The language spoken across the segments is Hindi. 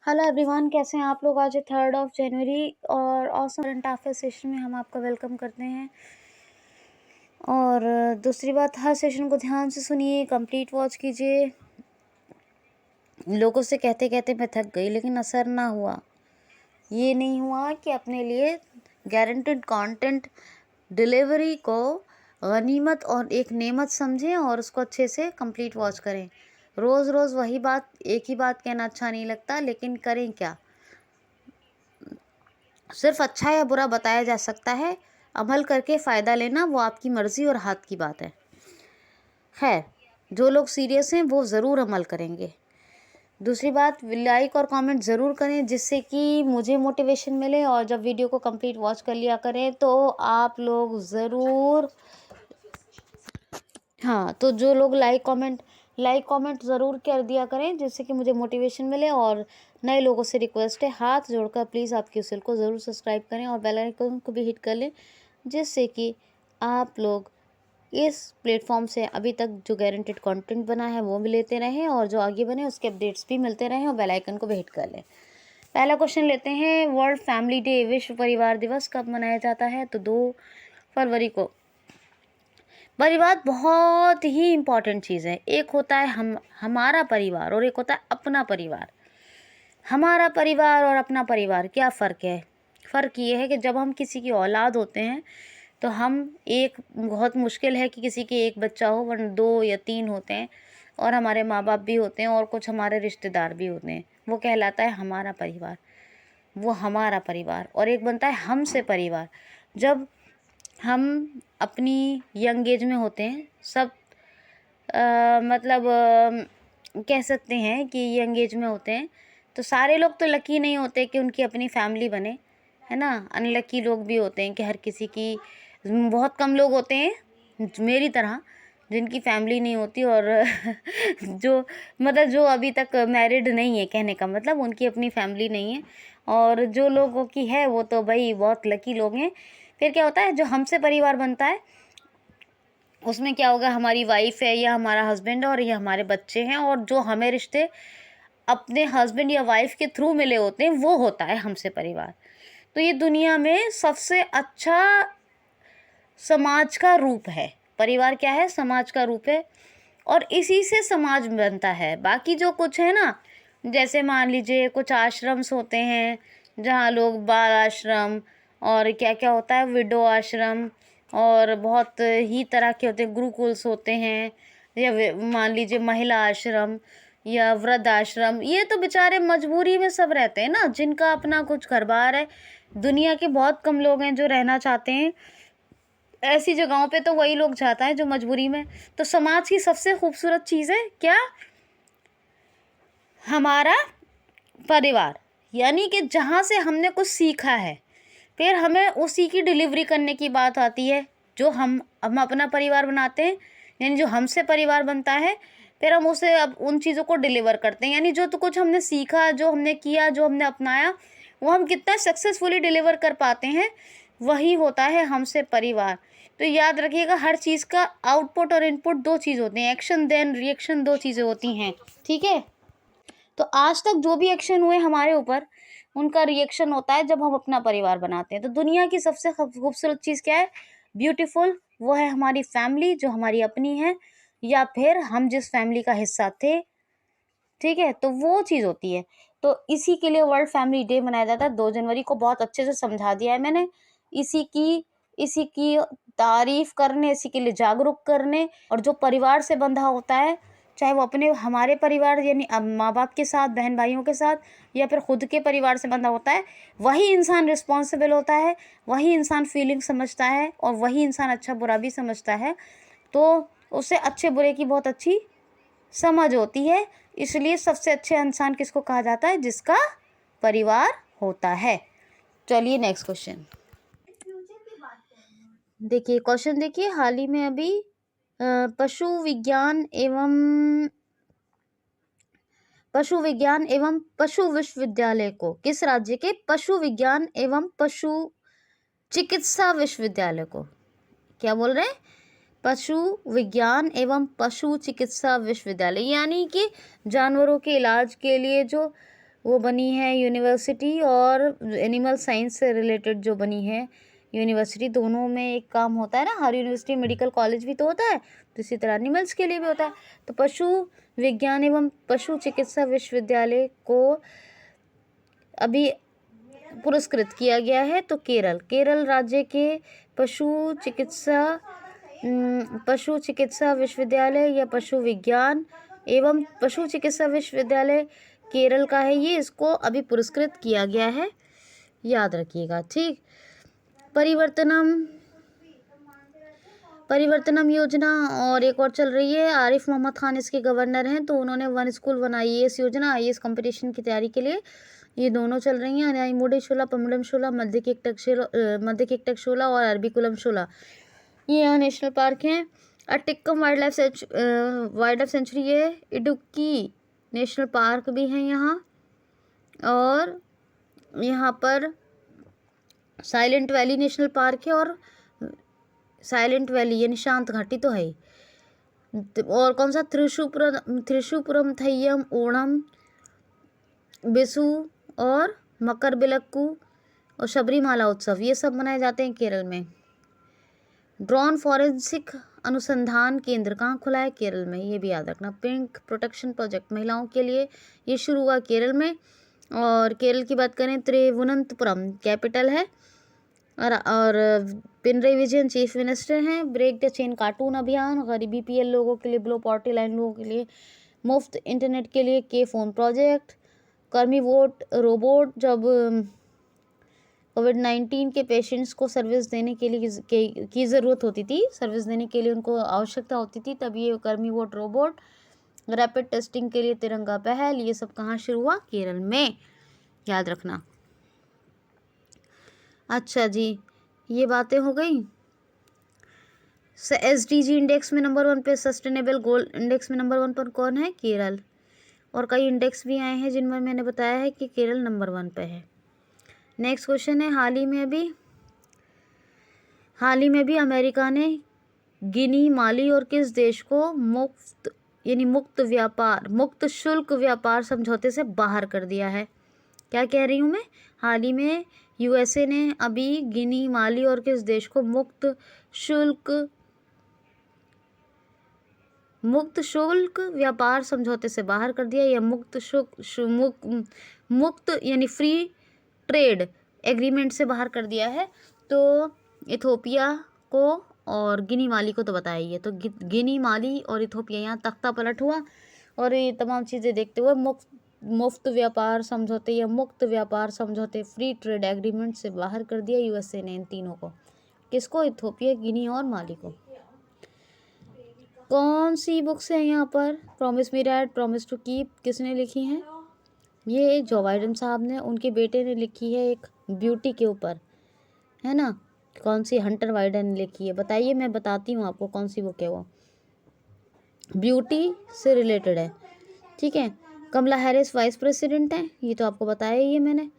हेलो एवरीवन, कैसे हैं आप लोग। आज 3 जनवरी और ऑसम करंट अफेयर सेशन में हम आपका वेलकम करते हैं। और दूसरी बात, हर सेशन को ध्यान से सुनिए, कंप्लीट वॉच कीजिए। लोगों से कहते कहते मैं थक गई लेकिन असर ना हुआ। ये नहीं हुआ कि अपने लिए गारंटेड कंटेंट डिलीवरी को गनीमत और एक नेमत समझें और उसको अच्छे से कंप्लीट वॉच करें। रोज़ रोज़ वही बात, एक ही बात कहना अच्छा नहीं लगता, लेकिन करें क्या। सिर्फ अच्छा या बुरा बताया जा सकता है, अमल करके फ़ायदा लेना वो आपकी मर्ज़ी और हाथ की बात है। खैर, जो लोग सीरियस हैं वो ज़रूर अमल करेंगे। दूसरी बात, लाइक और कमेंट ज़रूर करें जिससे कि मुझे मोटिवेशन मिले, और जब वीडियो को कंप्लीट वॉच कर लिया करें तो आप लोग ज़रूर, हाँ, तो जो लोग लाइक कमेंट ज़रूर कर दिया करें जिससे कि मुझे मोटिवेशन मिले। और नए लोगों से रिक्वेस्ट है, हाथ जोड़कर प्लीज़ आपकी उसल को ज़रूर सब्सक्राइब करें और बेल आइकन को भी हिट कर लें, जिससे कि आप लोग इस प्लेटफॉर्म से अभी तक जो गारंटेड कंटेंट बना है वो भी लेते रहें, और जो आगे बने उसके अपडेट्स भी मिलते रहें, और बेल आइकन को भी हिट कर लें। पहला क्वेश्चन लेते हैं, वर्ल्ड फैमिली डे, विश्व परिवार दिवस कब मनाया जाता है? तो 2 फरवरी को। परिवार बहुत ही इम्पॉर्टेंट चीज़ है। एक होता है हमारा परिवार और एक होता है अपना परिवार। हमारा परिवार और अपना परिवार क्या फ़र्क है? फ़र्क ये है कि जब हम किसी की औलाद होते हैं तो हम, एक बहुत मुश्किल है कि किसी के एक बच्चा हो, वरना 2 या 3 होते हैं, और हमारे माँ बाप भी होते हैं और कुछ हमारे रिश्तेदार भी होते हैं। वो कहलाता है हमारा परिवार, वो हमारा परिवार। और एक बनता है हमसे परिवार। जब हम अपनी यंग एज में होते हैं, सब मतलब कह सकते हैं कि यंग एज में होते हैं, तो सारे लोग तो लकी नहीं होते कि उनकी अपनी फैमिली बने, है ना। अनलकी लोग भी होते हैं कि हर किसी की, बहुत कम लोग होते हैं मेरी तरह जिनकी फैमिली नहीं होती, और जो मतलब जो अभी तक मैरिड नहीं है, कहने का मतलब उनकी अपनी फैमिली नहीं है। और जो लोगों की है वो तो भाई बहुत लकी लोग हैं। फिर क्या होता है, जो हमसे परिवार बनता है उसमें क्या होगा, हमारी वाइफ है या हमारा हस्बैंड और ये हमारे बच्चे हैं, और जो हमें रिश्ते अपने हस्बैंड या वाइफ के थ्रू मिले होते हैं वो होता है हमसे परिवार। तो ये दुनिया में सबसे अच्छा समाज का रूप है। परिवार क्या है? समाज का रूप है, और इसी से समाज बनता है। बाकी जो कुछ है ना, जैसे मान लीजिए कुछ आश्रम्स होते हैं जहाँ लोग, बाल आश्रम और क्या क्या होता है, विडो आश्रम, और बहुत ही तरह के होते हैं, गुरुकुल्स होते हैं, या मान लीजिए महिला आश्रम या वृद्ध आश्रम। ये तो बेचारे मजबूरी में सब रहते हैं ना, जिनका अपना कुछ घर बार है। दुनिया के बहुत कम लोग हैं जो रहना चाहते हैं ऐसी जगहों पे, तो वही लोग जाता है जो मजबूरी में। तो समाज की सबसे खूबसूरत चीज़ है क्या? हमारा परिवार। यानी कि जहाँ से हमने कुछ सीखा है, फिर हमें उसी की डिलीवरी करने की बात आती है। जो हम अपना परिवार बनाते हैं, यानी जो हमसे परिवार बनता है, फिर हम उसे अब उन चीज़ों को डिलीवर करते हैं। यानी जो तो कुछ हमने सीखा, जो हमने किया, जो हमने अपनाया, वो हम कितना सक्सेसफुली डिलीवर कर पाते हैं, वही होता है हमसे परिवार। तो याद रखिएगा, हर चीज़ का आउटपुट और इनपुट 2 चीज़ होती हैं, एक्शन देन रिएक्शन 2 चीज़ें होती हैं, ठीक है। तो आज तक जो भी एक्शन हुए हमारे ऊपर, उनका रिएक्शन होता है जब हम अपना परिवार बनाते हैं। तो दुनिया की सबसे खूबसूरत चीज़ क्या है? ब्यूटीफुल, वो है हमारी फैमिली जो हमारी अपनी है, या फिर हम जिस फैमिली का हिस्सा थे, ठीक है, तो वो चीज़ होती है। तो इसी के लिए वर्ल्ड फैमिली डे मनाया जाता है। 2 जनवरी को बहुत अच्छे से समझा दिया है मैंने। इसी की तारीफ करने, इसी के लिए जागरूक करने, और जो परिवार से बंधा होता है, चाहे वो अपने हमारे परिवार यानी माँ बाप के साथ, बहन भाइयों के साथ, या फिर खुद के परिवार से बंधा होता है, वही इंसान रिस्पॉन्सिबल होता है, वही इंसान फीलिंग समझता है, और वही इंसान अच्छा बुरा भी समझता है। तो उसे अच्छे बुरे की बहुत अच्छी समझ होती है। इसलिए सबसे अच्छे इंसान किसको कहा जाता है? जिसका परिवार होता है। चलिए नेक्स्ट क्वेश्चन देखिए। क्वेश्चन देखिए, हाल ही में अभी पशु विज्ञान एवं पशु विश्वविद्यालय को, किस राज्य के पशु विज्ञान एवं पशु चिकित्सा विश्वविद्यालय को, क्या बोल रहे हैं? पशु विज्ञान एवं पशु चिकित्सा विश्वविद्यालय, यानी कि जानवरों के इलाज के लिए जो वो बनी है यूनिवर्सिटी, और एनिमल साइंस से रिलेटेड जो बनी है यूनिवर्सिटी, दोनों में एक काम होता है ना। हर यूनिवर्सिटी मेडिकल कॉलेज भी तो होता है, तो इसी तरह एनिमल्स के लिए भी होता है। तो पशु विज्ञान एवं पशु चिकित्सा विश्वविद्यालय को अभी पुरस्कृत किया गया है। तो केरल राज्य के पशु चिकित्सा विश्वविद्यालय या पशु विज्ञान एवं पशु चिकित्सा विश्वविद्यालय केरल का है ये, इसको अभी पुरस्कृत किया गया है, याद रखिएगा। ठीक, परिवर्तनम योजना और एक और चल रही है। आरिफ मोहम्मद खान इसके गवर्नर हैं, तो उन्होंने वन स्कूल वन IAS योजना, IAS कंपटीशन की तैयारी के लिए ये दोनों चल रही हैं। न्यायमूढ़ी शोला, पम्बलम शोला, मध्य केकटक शोला और अरबिकुलम शोला, ये यहाँ नेशनल पार्क हैं। अटिक्कम वाइल्ड लाइफ सेंचुरी है। इडुक्की नेशनल पार्क भी है यहाँ, और यहाँ पर साइलेंट वैली नेशनल पार्क है, और साइलेंट वैली यानी शांत घाटी तो है ही। और कौन सा, त्रिशुपुरम थय्यम, ओणम, बिसु और मकर बिलक्कू और शबरीमाला उत्सव, ये सब मनाए जाते हैं केरल में। ड्रोन फॉरेंसिक अनुसंधान केंद्र कहाँ खुला है? केरल में, ये भी याद रखना। पिंक प्रोटेक्शन प्रोजेक्ट महिलाओं के लिए, ये शुरू हुआ केरल में। और केरल की बात करें, त्रिवुनंतपुरम कैपिटल है, और पिनरई विजयन चीफ मिनिस्टर हैं। ब्रेक द चेन कार्टून अभियान, गरीब BPL लोगों के लिए, बिलो पॉवर्टी लाइन लोगों के लिए मुफ्त इंटरनेट के लिए के फोन प्रोजेक्ट। कर्मी वोट रोबोट, जब कोविड-19 के पेशेंट्स को सर्विस देने के लिए की ज़रूरत होती थी, सर्विस देने के लिए उनको आवश्यकता होती थी, तब ये कर्मी वोट रोबोट। रैपिड टेस्टिंग के लिए तिरंगा पहल, ये सब कहाँ शुरू हुआ? केरल में, याद रखना। अच्छा जी, ये बातें हो गई। SDG इंडेक्स में नंबर 1 पे, सस्टेनेबल गोल इंडेक्स में नंबर 1 पर कौन है? केरल। और कई इंडेक्स भी आए हैं जिनमें मैंने बताया है कि केरल नंबर 1 पे है। नेक्स्ट क्वेश्चन है, हाल ही में भी अमेरिका ने गिनी, माली और किस देश को मुक्त शुल्क व्यापार समझौते से बाहर कर दिया है? क्या कह रही हूँ मैं? हाल ही में USA ने अभी गिनी, माली और किस देश को मुक्त शुल्क व्यापार समझौते से बाहर कर दिया, या मुक्त यानी फ्री ट्रेड एग्रीमेंट से बाहर कर दिया है। तो इथोपिया को और गिनी, माली को तो बताया ही है। तो गिनी, माली और इथोपिया, यहाँ तख्ता पलट हुआ, और ये तमाम चीज़ें देखते हुए मुफ्त व्यापार समझौते या मुक्त व्यापार समझौते, फ्री ट्रेड एग्रीमेंट से बाहर कर दिया USA ने इन तीनों को। किसको? इथोपिया, गिनी और माली को। कौन सी बुक्स है यहाँ पर? Promise me dad, promise to keep, किसने लिखी हैं? ये जो बाइडेन साहब ने, उनके बेटे ने लिखी है, एक ब्यूटी के ऊपर, है ना। कौन सी? हंटर बाइडेन ने लिखी है। बताइए, मैं बताती हूँ आपको कौन सी बुक है वो। ब्यूटी से रिलेटेड है, ठीक है। कमला हैरिस वाइस प्रेसिडेंट हैं, ये तो आपको बताया ही है मैंने।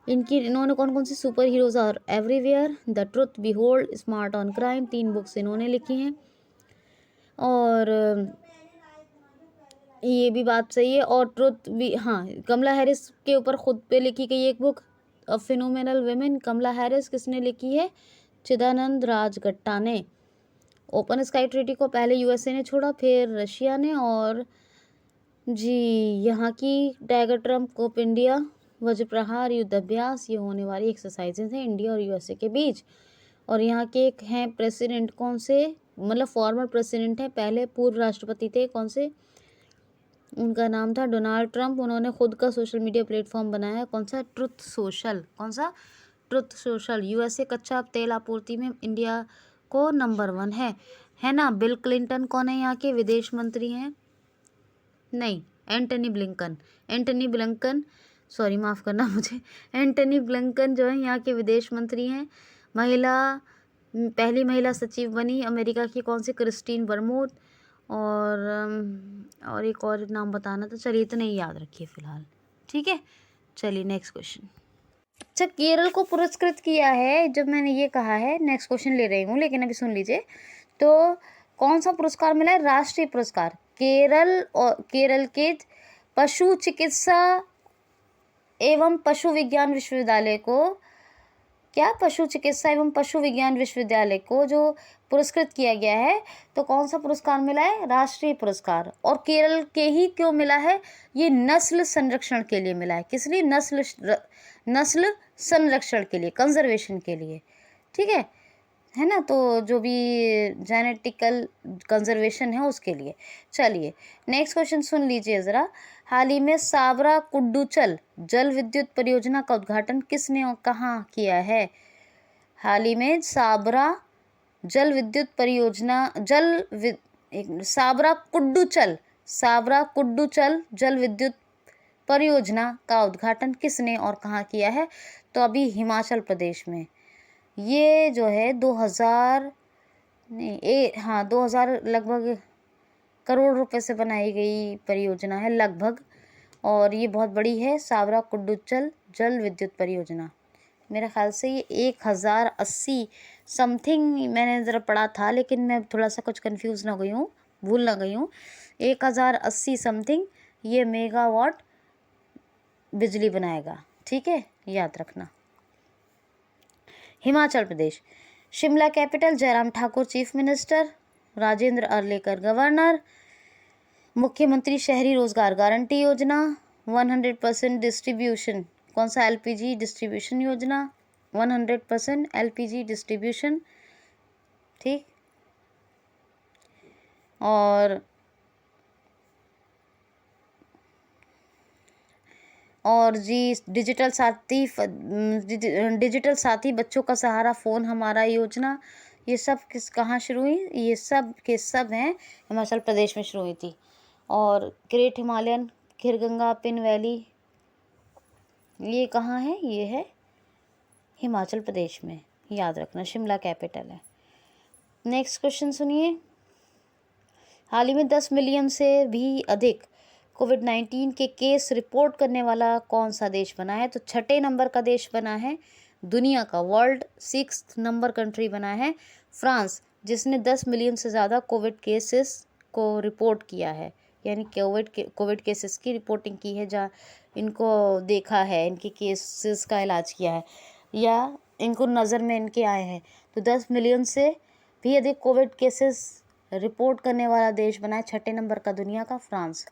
इन्होंने कौन कौन सी? Super heroes are everywhere, the truth, behold, smart on crime, 3 books इन्होंने लिखी हैं। और ये भी बात सही है। और ट्रुथ भी, हाँ, कमला हैरिस के ऊपर खुद पे लिखी गई एक बुक, अ फिनोमेनल वुमेन, कमला हैरिस, किसने लिखी है? चिदानंद राजगट्टा ने। ओपन स्काई ट्रीटी को पहले USA ने छोड़ा, फिर रशिया ने। और जी, यहाँ की tiger Trump of India, Vajra Prahar, युद्ध अभ्यास, ये होने वाली एक्सरसाइजेज हैं इंडिया और USA के बीच। और यहाँ के एक हैं प्रेसिडेंट, कौन से? मतलब फॉर्मर प्रेसिडेंट हैं, पहले पूर्व राष्ट्रपति थे, कौन से? उनका नाम था डोनाल्ड ट्रंप। उन्होंने खुद का सोशल मीडिया प्लेटफॉर्म बनाया, कौन सा? Truth social. कौन सा? Truth social. USA कच्चा तेल आपूर्ति में इंडिया को नंबर 1 है ना। बिल क्लिंटन कौन है? यहाँ के विदेश मंत्री हैं। नहीं, एंटनी ब्लिंकन, सॉरी माफ़ करना मुझे, एंटनी ब्लिंकन जो है यहाँ के विदेश मंत्री हैं। पहली महिला सचिव बनी अमेरिका की, कौन सी? क्रिस्टीन बरमूड। और एक और नाम बताना था, चलिए इतना ही याद रखिए फिलहाल, ठीक है। चलिए नेक्स्ट क्वेश्चन। अच्छा, केरल को पुरस्कृत किया है, जब मैंने ये कहा है, नेक्स्ट क्वेश्चन ले रही हूँ, लेकिन अभी सुन लीजिए। तो कौन सा पुरस्कार मिला है? राष्ट्रीय पुरस्कार। केरल के पशु चिकित्सा एवं पशु विज्ञान विश्वविद्यालय को, क्या पशु चिकित्सा एवं पशु विज्ञान विश्वविद्यालय को जो पुरस्कृत किया गया है, तो कौन सा पुरस्कार मिला है? राष्ट्रीय पुरस्कार। और केरल के ही क्यों मिला है? ये नस्ल संरक्षण के लिए मिला है। किस लिए? नस्ल संरक्षण के लिए, कंजर्वेशन के लिए, ठीक है ना। तो जो भी जेनेटिकल कंजर्वेशन है उसके लिए। चलिए नेक्स्ट क्वेश्चन सुन लीजिए ज़रा। हाल ही में साबरा कुड्डूचल जल विद्युत परियोजना का उद्घाटन किसने और कहाँ किया है? हाल ही में साबरा जल विद्युत परियोजना साबरा कुड्डूचल जल विद्युत परियोजना का उद्घाटन किसने और कहाँ किया है? तो अभी हिमाचल प्रदेश में। ये जो है 2000 लगभग करोड़ रुपए से बनाई गई परियोजना है लगभग, और ये बहुत बड़ी है साबरा कुड्डूचल जल विद्युत परियोजना। मेरे ख्याल से ये 1080 समथिंग मैंने ज़रा पढ़ा था, लेकिन मैं थोड़ा सा कुछ कंफ्यूज ना गई हूँ, भूल ना गई हूँ। 1080 समथिंग ये मेगावाट बिजली बनाएगा, ठीक है, याद रखना। Himachal Pradesh. Shimla capital Jairam Thakur chief minister, Rajendra Arlekar governor. मुख्यमंत्री शहरी रोजगार गारंटी योजना। 100% डिस्ट्रीब्यूशन, कौन सा? एलपीजी डिस्ट्रीब्यूशन योजना, 100% एलपीजी डिस्ट्रीब्यूशन, ठीक। और जी डिजिटल साथी बच्चों का सहारा फ़ोन हमारा योजना, ये सब कहाँ शुरू हुई? ये सब के सब हैं हिमाचल प्रदेश में शुरू हुई थी। और great Himalayan Kheerganga pin valley, ये कहाँ है? ये है हिमाचल प्रदेश में, याद रखना, शिमला कैपिटल है। नेक्स्ट क्वेश्चन सुनिए। हाल ही में 10 मिलियन से भी अधिक कोविड-19 के केस रिपोर्ट करने वाला कौन सा देश बना है? तो 6 नंबर का देश बना है दुनिया का, वर्ल्ड 6th नंबर कंट्री बना है फ्रांस, जिसने 10 मिलियन से ज़्यादा कोविड केसेस को रिपोर्ट किया है, यानी कोविड केसेस की रिपोर्टिंग की है, जहाँ इनको देखा है, इनके केसेस का इलाज किया है या इनको नज़र में इनके आए हैं। तो 10 मिलियन से भी अधिक कोविड केसेस रिपोर्ट करने वाला देश बना है 6 नंबर का दुनिया का, फ्रांस।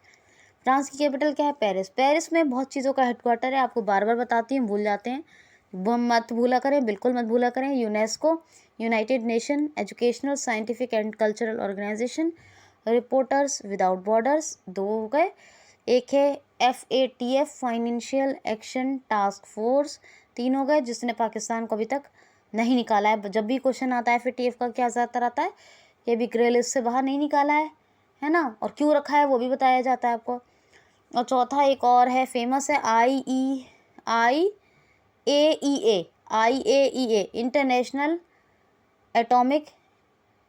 फ्रांस की कैपिटल क्या है? पेरिस। पेरिस में बहुत चीज़ों का हेडक्वार्टर है, आपको बार बार बताती हूँ, भूल जाते हैं, मत भूला करें, बिल्कुल मत भूला करें। UNESCO, united nation educational scientific and cultural organisation. Reporters without borders, 2 हो गए। एक है FATF financial action task force, 3 हो गए, जिसने पाकिस्तान को अभी तक नहीं निकाला है। जब भी क्वेश्चन आता है FATF का क्या ज़्यादातर आता है, ये भी ग्रे लिस्ट से बाहर नहीं निकाला है ना, और क्यों रखा है वो भी बताया जाता है आपको। और चौथा एक और है, फेमस है, IAEA international atomic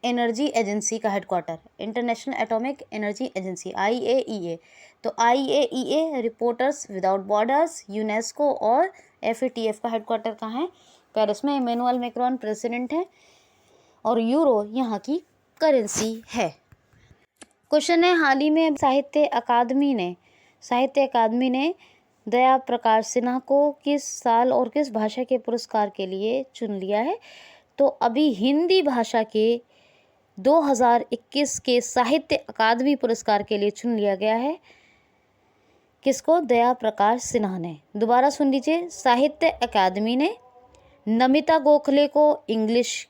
energy agency का headquarter, international atomic energy agency IAEA। तो IAEA, reporters without borders, UNESCO और FATF का हेडक्वार्टर कहाँ है? पेरिस में। इमैनुअल मैक्रोन प्रेसिडेंट है और यूरो यहाँ की करेंसी है। क्वेश्चन है, हाल ही में साहित्य अकादमी ने दया प्रकाश सिन्हा को किस साल और किस भाषा के पुरस्कार के लिए चुन लिया है? तो अभी हिंदी भाषा के 2021 के साहित्य अकादमी पुरस्कार के लिए चुन लिया गया है। किसको? दया प्रकाश सिन्हा ने। दोबारा सुन लीजिए, साहित्य अकादमी ने नमिता गोखले को इंग्लिश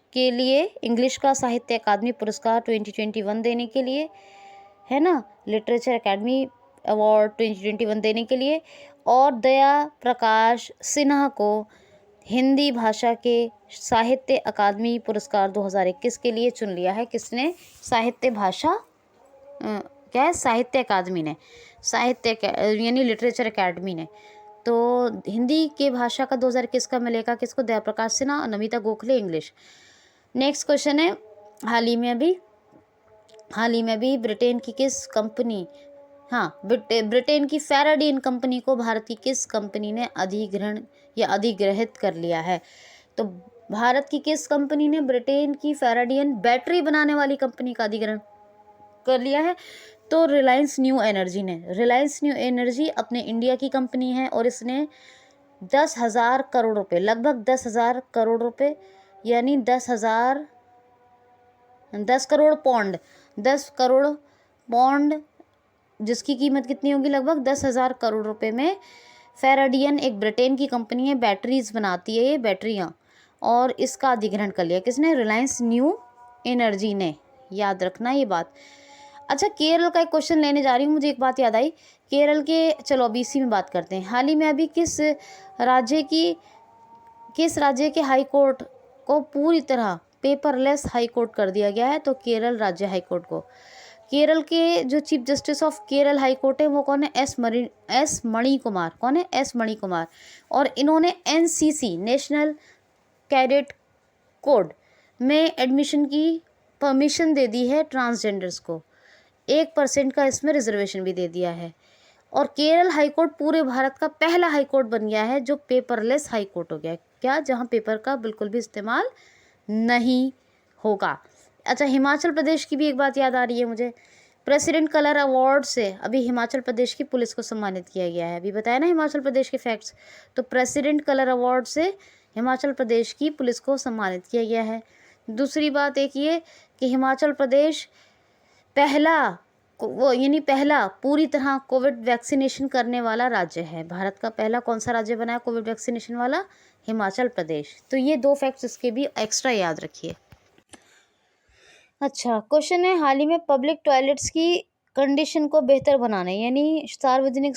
का साहित्य अकादमी पुरस्कार 2021 देने के लिए, है ना, लिटरेचर अकादमी अवार्ड 2021 देने के लिए, और दया प्रकाश सिन्हा को हिंदी भाषा के साहित्य अकादमी पुरस्कार 2021 के लिए चुन लिया है। किसने? साहित्य अकादमी ने, यानी लिटरेचर अकादमी ने। तो हिंदी के भाषा का 2021 का मिलेगा किसको? दया प्रकाश सिन्हा और Namita Gokhale English. Next question है, हाल ही में अभी ब्रिटेन की किस कंपनी, ब्रिटेन की फेराडियन कंपनी को भारत की किस कंपनी ने अधिग्रहित कर लिया है? तो भारत की किस कंपनी ने ब्रिटेन की फेराडियन बैटरी बनाने वाली कंपनी का अधिग्रहण कर लिया है? तो रिलायंस न्यू एनर्जी अपने इंडिया की कंपनी है और इसने 10,000 करोड़ रुपए, लगभग 10,000 करोड़ रुपए, यानी 10 करोड़ पौंड, 10 करोड़ पौंड, जिसकी कीमत कितनी होगी, लगभग 10,000 करोड़ रुपए में फेराडियन, एक ब्रिटेन की कंपनी है, बैटरीज बनाती है ये बैटरियाँ, और इसका अधिग्रहण कर लिया किसने, रिलायंस न्यू एनर्जी ने। याद रखना ये बात। अच्छा, केरल का एक क्वेश्चन लेने जा रही हूँ, मुझे एक बात याद आई केरल के, चलो अब इसी में बात करते हैं। हाल ही में अभी किस राज्य के हाई कोर्ट को पूरी तरह पेपरलेस हाई कोर्ट कर दिया गया है, तो केरल राज्य हाई कोर्ट को। केरल के जो chief justice of Kerala high court है वो कौन है, एस मणिकुमार। कौन है, एस मणिकुमार। और इन्होंने एनसीसी, नेशनल कैडेट कोड में एडमिशन की परमिशन दे दी है ट्रांसजेंडर्स को, 1% का इसमें रिजर्वेशन भी दे दिया है। और केरल हाई कोर्ट पूरे भारत का पहला हाई कोर्ट बन गया है जो पेपरलेस हाई कोर्ट हो गया है। क्या, जहाँ पेपर का बिल्कुल भी इस्तेमाल नहीं होगा। अच्छा, हिमाचल प्रदेश की भी एक बात याद आ रही है मुझे। प्रेसिडेंट कलर अवार्ड से अभी हिमाचल प्रदेश की पुलिस को सम्मानित किया गया है। अभी बताया ना हिमाचल प्रदेश के फैक्ट्स, तो प्रेसिडेंट कलर अवार्ड से हिमाचल प्रदेश की पुलिस को सम्मानित किया गया है। दूसरी बात एक ये कि हिमाचल प्रदेश पहला पूरी तरह कोविड वैक्सीनेशन करने वाला राज्य है। भारत का पहला कौन सा राज्य बना है कोविड वैक्सीनेशन वाला, हिमाचल प्रदेश। तो ये 2 फैक्ट्स इसके भी एक्स्ट्रा याद रखिए। अच्छा, क्वेश्चन है, हाल ही में पब्लिक टॉयलेट्स की कंडीशन को बेहतर बनाने, यानी सार्वजनिक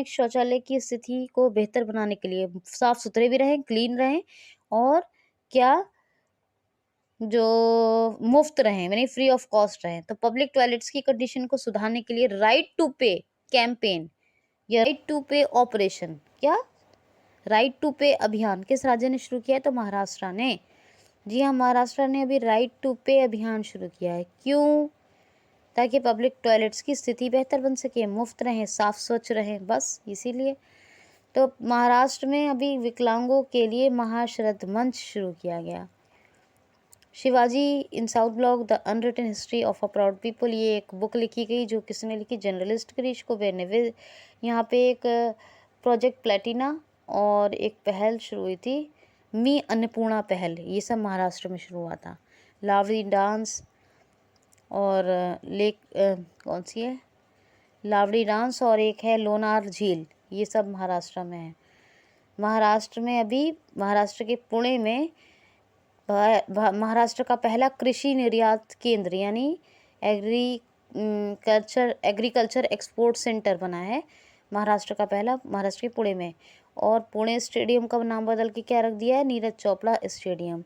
शौचालय की स्थिति को बेहतर बनाने के लिए, साफ सुथरे भी रहें, क्लीन रहें, और क्या, जो मुफ्त रहें, यानी फ्री ऑफ कॉस्ट रहें, तो पब्लिक टॉयलेट्स की कंडीशन को सुधारने के लिए राइट टू पे कैंपेन या राइट टू पे ऑपरेशन, क्या, राइट टू पे अभियान किस राज्य ने शुरू किया है, तो महाराष्ट्र ने। जी हाँ, महाराष्ट्र ने अभी राइट टू पे अभियान शुरू किया है। क्यों, ताकि पब्लिक टॉयलेट्स की स्थिति बेहतर बन सके, मुफ्त रहें, साफ स्वच्छ रहें, बस इसीलिए। तो महाराष्ट्र में अभी विकलांगों के लिए महाशरद मंच शुरू किया गया। Shivaji in South Block, the unwritten history of a proud people, ये एक बुक लिखी गई, जो किसने लिखी, जर्नलिस्ट गिरीश कुबेर ने। यहाँ पे एक प्रोजेक्ट प्लेटिना और एक पहल शुरू हुई थी, मी अन्नपूर्णा पहल, ये सब महाराष्ट्र में शुरू हुआ था। लावड़ी डांस और कौन सी है, लावड़ी डांस, और एक है लोनार झील, ये सब महाराष्ट्र में है। महाराष्ट्र में अभी, महाराष्ट्र के पुणे में महाराष्ट्र का पहला कृषि निर्यात केंद्र, यानी एग्रीकल्चर एक्सपोर्ट सेंटर बना है महाराष्ट्र का पहला, महाराष्ट्र के पुणे में। और पुणे स्टेडियम का नाम बदल के क्या रख दिया है, नीरज चोपड़ा स्टेडियम।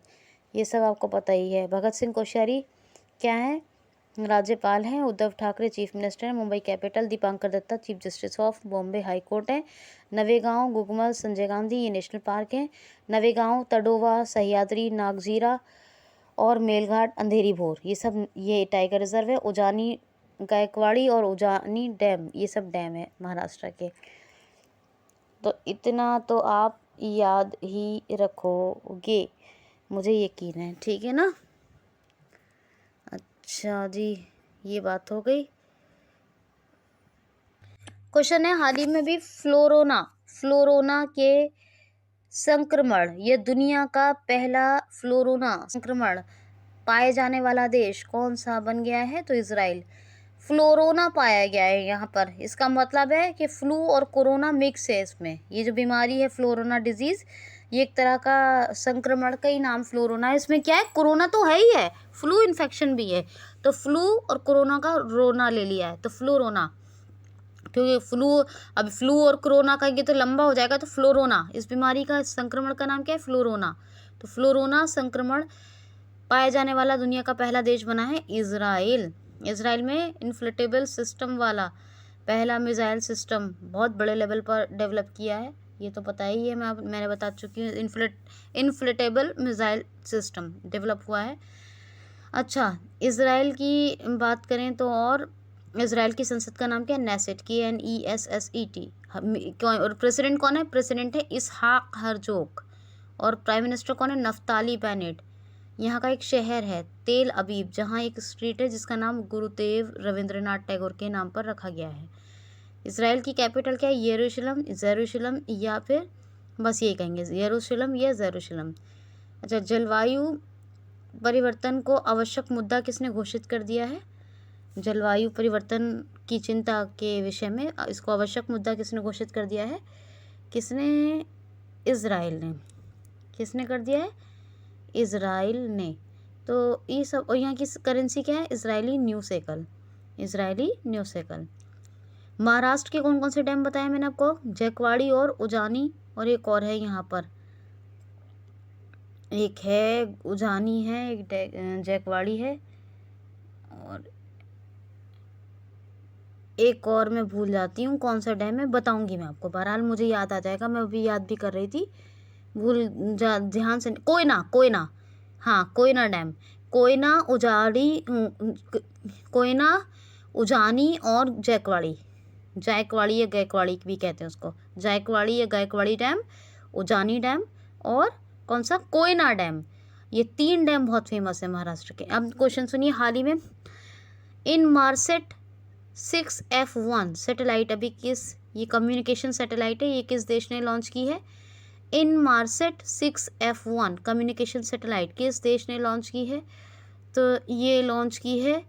ये सब आपको पता ही है। भगत सिंह कोश्यारी क्या है, राज्यपाल हैं। उद्धव ठाकरे चीफ मिनिस्टर हैं। Mumbai capital, Dipankar Datta chief justice of Bombay high court है। नवेगांव, गुगमल, संजय गांधी, ये नेशनल पार्क हैं। नवेगांव, तडोवा, सह्याद्री, नागजीरा और मेलघाट, अंधेरी भोर, ये टाइगर रिजर्व है। उजानी गायकवाड़ी और उजानी डैम, ये सब डैम है महाराष्ट्र के। तो इतना तो आप याद ही रखोगे, मुझे यकीन है, ठीक है ना। अच्छा जी, ये बात हो गई। क्वेश्चन है, हाल ही में भी फ्लोरोना के संक्रमण, यह दुनिया का पहला फ्लोरोना संक्रमण पाए जाने वाला देश कौन सा बन गया है, तो इजराइल। फ्लोरोना पाया गया है यहाँ पर, इसका मतलब है कि फ्लू और कोरोना मिक्स है इसमें। ये जो बीमारी है फ्लोरोना डिजीज, ये एक तरह का संक्रमण का ही नाम फ्लोरोना है। इसमें क्या है, कोरोना तो है ही है, फ्लू इन्फेक्शन भी है, तो फ्लू और कोरोना का रोना ले लिया है, तो फ्लोरोना। क्योंकि फ्लू और कोरोना का ये तो लंबा हो जाएगा, तो फ्लोरोना, इस बीमारी का संक्रमण का नाम क्या है, फ्लोरोना। तो फ्लोरोना संक्रमण पाया जाने वाला दुनिया का पहला देश बना है इजराइल। इजराइल में इन्फ्लेटेबल सिस्टम वाला पहला मिसाइल सिस्टम बहुत बड़े लेवल पर डेवलप किया है, ये तो पता ही है, मैंने बता चुकी हूँ। इन्फ्लेटेबल मिसाइल सिस्टम डेवलप हुआ है। अच्छा, इजराइल की बात करें तो, और इजराइल की संसद का नाम क्या है, नेसेट, KNESSET। और प्रेसिडेंट कौन है, प्रेसिडेंट है इसहाक हर्जोग। और प्राइम मिनिस्टर कौन है, नफ्ताली बेनेट। यहाँ का एक शहर है तेल अबीब, जहाँ एक स्ट्रीट है जिसका नाम गुरुदेव रविंद्रनाथ टैगोर के नाम पर रखा गया है। इसराइल की कैपिटल क्या है? यरूशलेम, जेरूशलम या फिर बस यही कहेंगे यरूशलेम या जेरूशलम। अच्छा, जलवायु परिवर्तन को आवश्यक मुद्दा किसने घोषित कर दिया है? जलवायु परिवर्तन की चिंता के विषय में इसको आवश्यक मुद्दा किसने घोषित कर दिया है? किसने? इज़राइल ने। किसने कर दिया है? इज़राइल ने। तो ये सब, और यहाँ की करेंसी क्या है? Israeli new shackle. Israeli new shackle. Maharashtra के कौन कौन से डैम बताए मैंने आपको? जैकवाड़ी और उजानी, और एक और है यहाँ पर, एक है उजानी है, एक जैकवाड़ी है, और एक और मैं भूल जाती हूँ कौन सा डैम है, बताऊंगी मैं आपको। बहरहाल मुझे याद आ जाएगा, मैं अभी याद भी कर रही थी, ध्यान से। कोयना, हाँ कोयना डैम। कोयना, कोयना, उजानी और जैकवाड़ी या गायकवाड़ी भी कहते हैं उसको। जायकवाड़ी या गायकवाड़ी डैम, उजानी डैम और कौन सा? कोयना डैम। ये 3 डैम बहुत फेमस है महाराष्ट्र के। अब क्वेश्चन सुनिए, हाल ही में इनमारसेट 6F1 सैटेलाइट अभी ये कम्युनिकेशन सैटेलाइट है, ये किस देश ने लॉन्च की है? इनमारसेट 6F1 कम्युनिकेशन सैटेलाइट किस देश ने लॉन्च की है? तो ये लॉन्च की है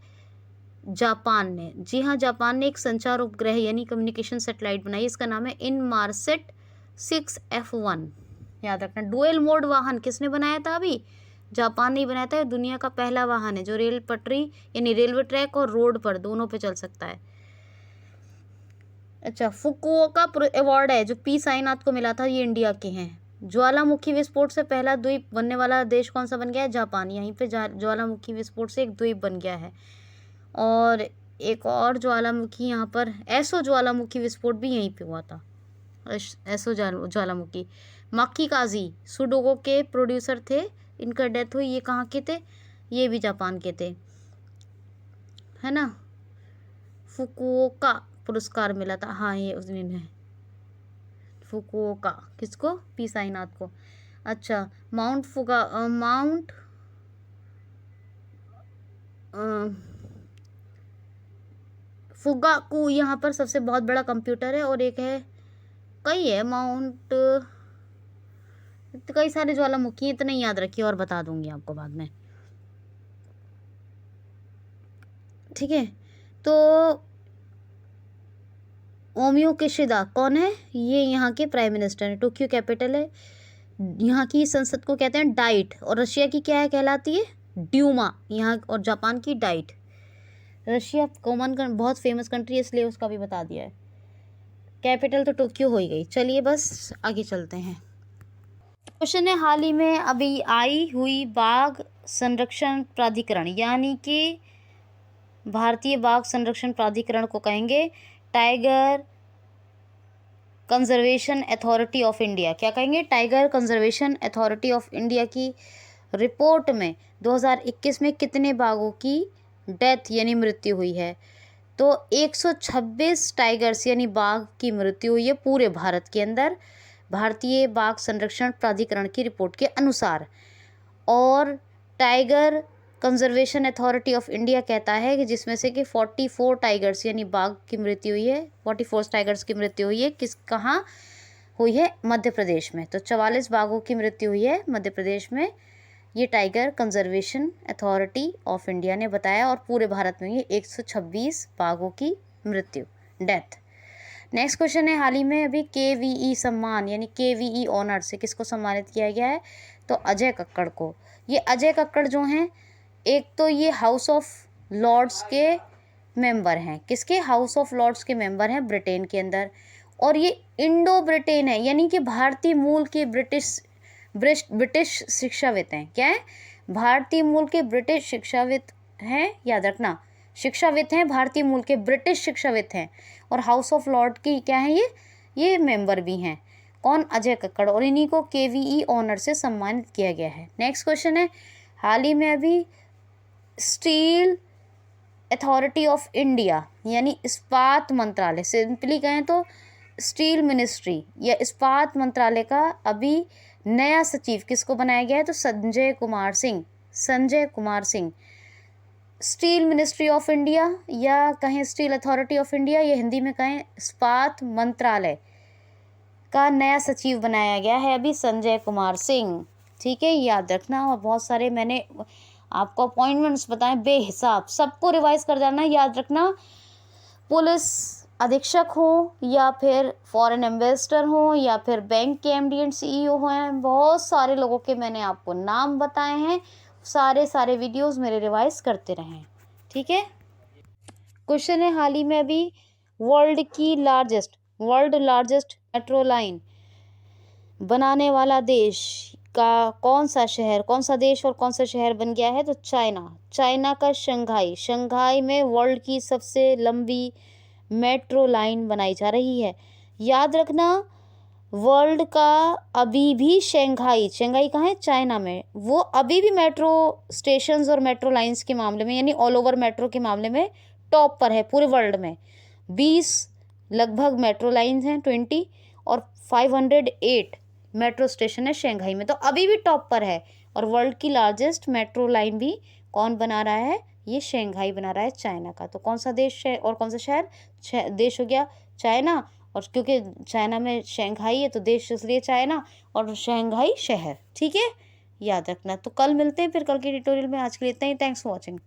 जापान ने। जी हाँ, जापान ने एक संचार उपग्रह यानी कम्युनिकेशन सैटेलाइट बनाई, इसका नाम है इनमारसेट 6F1। याद रखना। डुअल मोड वाहन किसने बनाया था? अभी जापान ने बनाया था। दुनिया का पहला वाहन है जो रेल पटरी यानी रेलवे ट्रैक और रोड पर दोनों पे चल सकता है। अच्छा, फुकुओका अवार्ड है जो पी साईनाथ को मिला था, ये इंडिया के हैं। ज्वालामुखी विस्फोट से पहला द्वीप बनने वाला देश कौन सा बन गया है? जापान। यहीं पे ज्वालामुखी विस्फोट से एक द्वीप बन गया है। और एक और ज्वालामुखी यहाँ पर, एसो ज्वालामुखी विस्फोट भी यहीं पे हुआ था। एसो ज्वालामुखी। मक्की काजी सुडोको के प्रोड्यूसर थे, इनका डेथ हुई। ये कहाँ के थे? ये भी जापान के थे, है ना। फुकुओका पुरस्कार मिला था, हाँ ये उस दिन है। फुकुओका किसको? पी साईनाथ को। अच्छा, माउंट फुगाकू यहाँ पर सबसे बहुत बड़ा कंप्यूटर है, और एक है, कई है माउंट, कई सारे ज्वालामुखी, इतने याद रखिए और बता दूंगी आपको बाद में, ठीक है। तो ओमियो किशिदा कौन है? ये यहाँ के प्राइम मिनिस्टर है। टोक्यो कैपिटल है। यहाँ की संसद को कहते हैं डाइट, और रशिया की क्या है कहलाती है? ड्यूमा। यहाँ और जापान की डाइट। रशिया बहुत फेमस कंट्री है, इसलिए उसका भी बता दिया है। कैपिटल तो टोक्यो हो ही गई। चलिए बस आगे चलते हैं। क्वेश्चन है, हाल ही में अभी आई हुई बाघ संरक्षण प्राधिकरण, यानी कि भारतीय बाघ संरक्षण प्राधिकरण को कहेंगे tiger conservation authority of India. क्या कहेंगे? Tiger conservation authority of India की रिपोर्ट में 2021 में कितने बाघों की डेथ यानी मृत्यु हुई है? तो 126 टाइगर्स यानी बाघ की मृत्यु हुई है पूरे भारत के अंदर, भारतीय बाघ संरक्षण प्राधिकरण की रिपोर्ट के अनुसार। और tiger conservation authority of India कहता है कि जिसमें से कि 44 टाइगर्स यानी बाघ की मृत्यु हुई है, 44 टाइगर्स की मृत्यु हुई है। कहाँ हुई है? मध्य प्रदेश में। तो 44 बाघों की मृत्यु हुई है मध्य प्रदेश में, ये tiger conservation authority of India ने बताया। और पूरे भारत में ये 126 बाघों की मृत्यु, डेथ। नेक्स्ट क्वेश्चन है, हाल ही में अभी KVE सम्मान यानी KVE ऑनर से किसको सम्मानित किया गया है? तो अजय कक्कड़ को। ये अजय कक्कड़ जो हैं, एक तो ये हाउस ऑफ लॉर्ड्स के मेंबर हैं। किसके? हाउस ऑफ लॉर्ड्स के मेंबर हैं ब्रिटेन के अंदर। और ये इंडो ब्रिटेन है, यानी कि भारतीय मूल के ब्रिटिश शिक्षाविद हैं। क्या है? भारतीय मूल के ब्रिटिश शिक्षाविद हैं, याद रखना। शिक्षाविद हैं, भारतीय मूल के ब्रिटिश शिक्षाविद हैं, और हाउस ऑफ लॉर्ड की क्या है? ये मेंबर भी हैं। कौन? अजय कक्कड़। और इन्हीं को KVE ऑनर से सम्मानित किया गया है। नेक्स्ट क्वेश्चन है, हाल ही में अभी स्टील अथॉरिटी ऑफ इंडिया यानी इस्पात मंत्रालय, सिंपली कहें तो स्टील मिनिस्ट्री या इस्पात मंत्रालय का अभी नया सचिव किसको बनाया गया है? तो Sanjay Kumar Singh Sanjay Kumar Singh. Steel ministry of India या कहें स्टील अथॉरिटी ऑफ इंडिया, या हिंदी में कहें इस्पात मंत्रालय का नया सचिव बनाया गया है अभी संजय कुमार सिंह। ठीक है, याद रखना। और बहुत सारे मैंने आपको अपॉइंटमेंट्स बताए बेहिसाब, सबको रिवाइज कर जाना, याद रखना। पुलिस अधीक्षक हो या फिर फॉरेन एम्बेसडर हो या फिर बैंक के एमडी एंड सीईओ हैं, बहुत सारे लोगों के मैंने आपको नाम बताए हैं। सारे वीडियोस मेरे रिवाइज करते रहें। ठीक है। क्वेश्चन है, हाल ही में अभी वर्ल्ड लार्जेस्ट मेट्रो लाइन बनाने वाला देश का कौन सा देश और कौन सा शहर बन गया है? तो चाइना का शंघाई में वर्ल्ड की सबसे लंबी मेट्रो लाइन बनाई जा रही है। याद रखना, वर्ल्ड का अभी भी शंघाई कहाँ है? चाइना में। वो अभी भी मेट्रो स्टेशंस और मेट्रो लाइंस के मामले में, यानी ऑल ओवर मेट्रो के मामले में टॉप पर है पूरे वर्ल्ड में। 20 लगभग मेट्रो लाइंस हैं, 20, और 508 मेट्रो स्टेशन है शंघाई में, तो अभी भी टॉप पर है। और वर्ल्ड की लार्जेस्ट मेट्रो लाइन भी कौन बना रहा है? ये शंघाई बना रहा है, चाइना का। तो कौन सा देश है और कौन सा शहर? देश हो गया चाइना, और क्योंकि चाइना में शंघाई है तो देश इसलिए चाइना, और शंघाई शहर। ठीक है, याद रखना। तो कल मिलते हैं फिर कल के ट्यूटोरियल में। आज के लिए इतना ही। Thanks for watching.